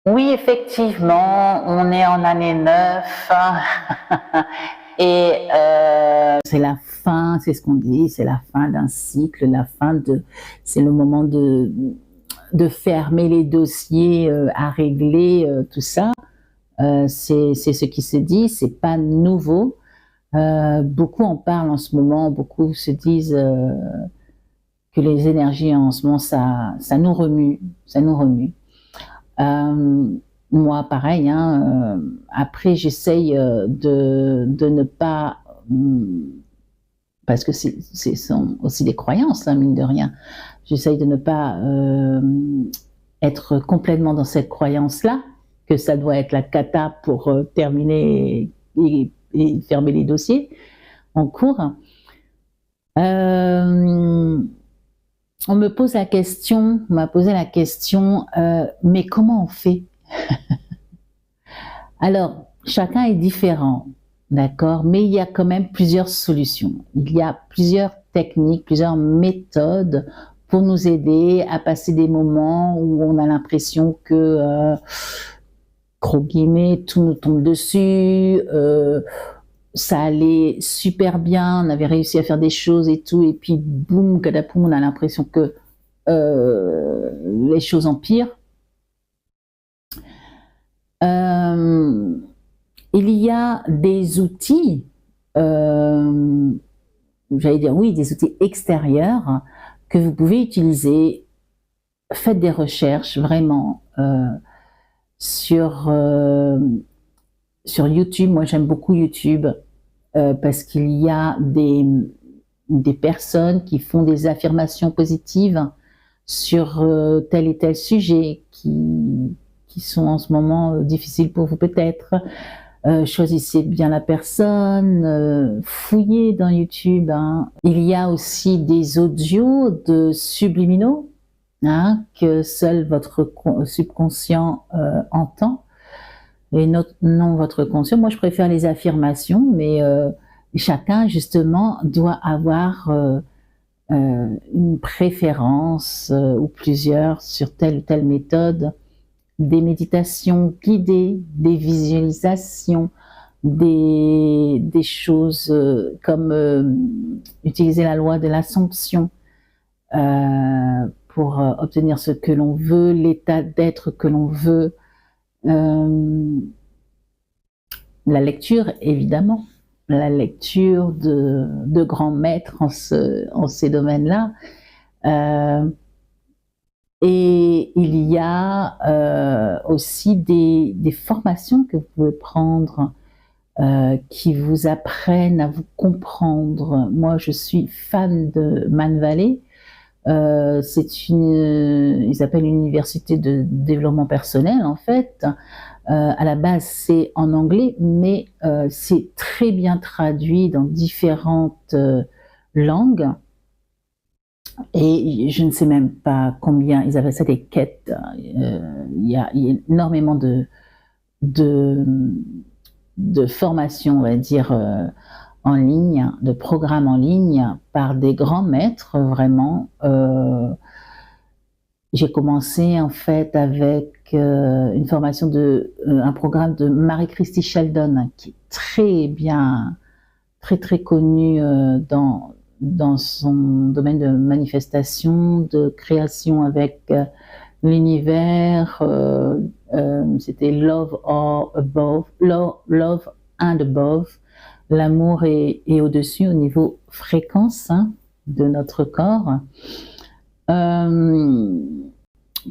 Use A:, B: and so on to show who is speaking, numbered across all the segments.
A: Oui, effectivement, on est en année 9 et c'est la fin, c'est ce qu'on dit, c'est la fin d'un cycle, c'est le moment de fermer les dossiers à régler, tout ça. C'est ce qui se dit, c'est pas nouveau. Beaucoup en parlent en ce moment, beaucoup se disent que les énergies en ce moment, ça nous remue, ça nous remue. Euh, Moi, pareil, hein, après, j'essaye de ne pas, parce que ce sont aussi des croyances, hein, mine de rien, j'essaye de ne pas être complètement dans cette croyance-là, que ça doit être la cata pour terminer et fermer les dossiers en cours. On me pose la question, on m'a posé la question, mais comment on fait? Alors, chacun est différent, d'accord, mais il y a quand même plusieurs solutions. Il y a plusieurs techniques, plusieurs méthodes pour nous aider à passer des moments où on a l'impression que, gros guillemets, tout nous tombe dessus, ça allait super bien, on avait réussi à faire des choses et tout, et puis boum, cadapoum, on a l'impression que les choses empirent. Il y a des outils, j'allais dire oui, des outils extérieurs que vous pouvez utiliser. Faites des recherches vraiment sur YouTube. Moi, j'aime beaucoup YouTube parce qu'il y a des personnes qui font des affirmations positives sur tel et tel sujet qui sont en ce moment difficiles pour vous peut-être. Choisissez bien la personne, fouillez dans YouTube, hein. Il y a aussi des audios de subliminaux, hein, que seul votre subconscient entend et non votre conscient. Moi, je préfère les affirmations, mais chacun, justement, doit avoir une préférence ou plusieurs sur telle ou telle méthode. Des méditations guidées, des visualisations, des choses comme utiliser la loi de l'Assomption pour obtenir ce que l'on veut, l'état d'être que l'on veut. La lecture, évidemment, la lecture de grands maîtres en ces domaines-là. Et il y a aussi des formations que vous pouvez prendre qui vous apprennent à vous comprendre. Moi, je suis fan de Man Valley. Ils appellent une université de développement personnel, en fait. À la base, c'est en anglais, mais c'est très bien traduit dans différentes langues. Et je ne sais même pas combien, ils appellent ça des quêtes. Il y a énormément de formations, on va dire, en ligne, de programmes en ligne par des grands maîtres, vraiment. J'ai commencé en fait avec une formation un programme de Marie-Christie Sheldon, qui est très bien, très très connue dans son domaine de manifestation, de création avec l'univers. C'était Love and Above. L'amour est au-dessus au niveau fréquence, hein, de notre corps.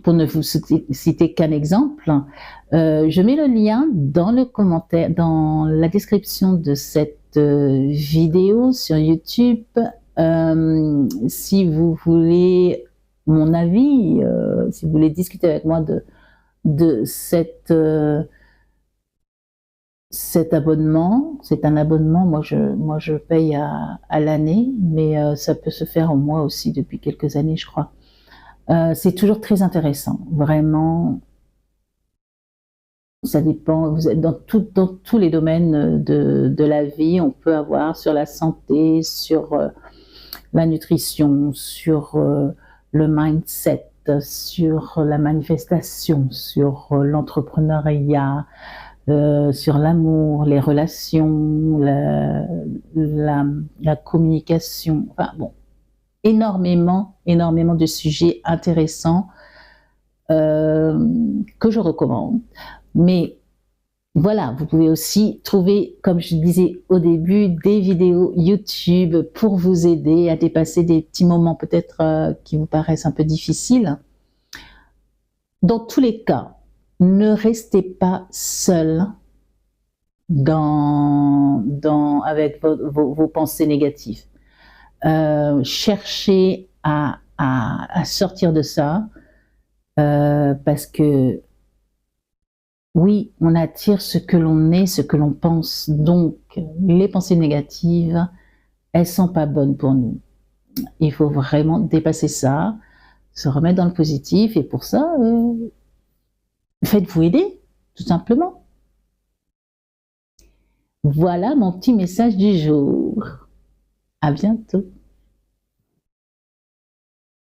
A: Pour ne vous citer qu'un exemple, je mets le lien dans le commentaire, dans la description de cette vidéo sur YouTube. Si vous voulez mon avis, si vous voulez discuter avec moi de cet abonnement, c'est un abonnement, moi je paye à l'année, mais ça peut se faire en mois aussi depuis quelques années, je crois. C'est toujours très intéressant, vraiment. Ça dépend, vous êtes dans tous les domaines de la vie, on peut avoir sur la santé, sur la nutrition, sur le mindset, sur la manifestation, sur l'entrepreneuriat, sur l'amour, les relations, la communication, enfin bon, énormément de sujets intéressants que je recommande. Mais voilà, vous pouvez aussi trouver, comme je disais au début, des vidéos YouTube pour vous aider à dépasser des petits moments peut-être qui vous paraissent un peu difficiles. Dans tous les cas, ne restez pas seul avec vos pensées négatives. Cherchez à sortir de ça, parce que oui, on attire ce que l'on est, ce que l'on pense. Donc, les pensées négatives, elles sont pas bonnes pour nous. Il faut vraiment dépasser ça, se remettre dans le positif, et pour ça, faites-vous aider, tout simplement. Voilà mon petit message du jour. À bientôt.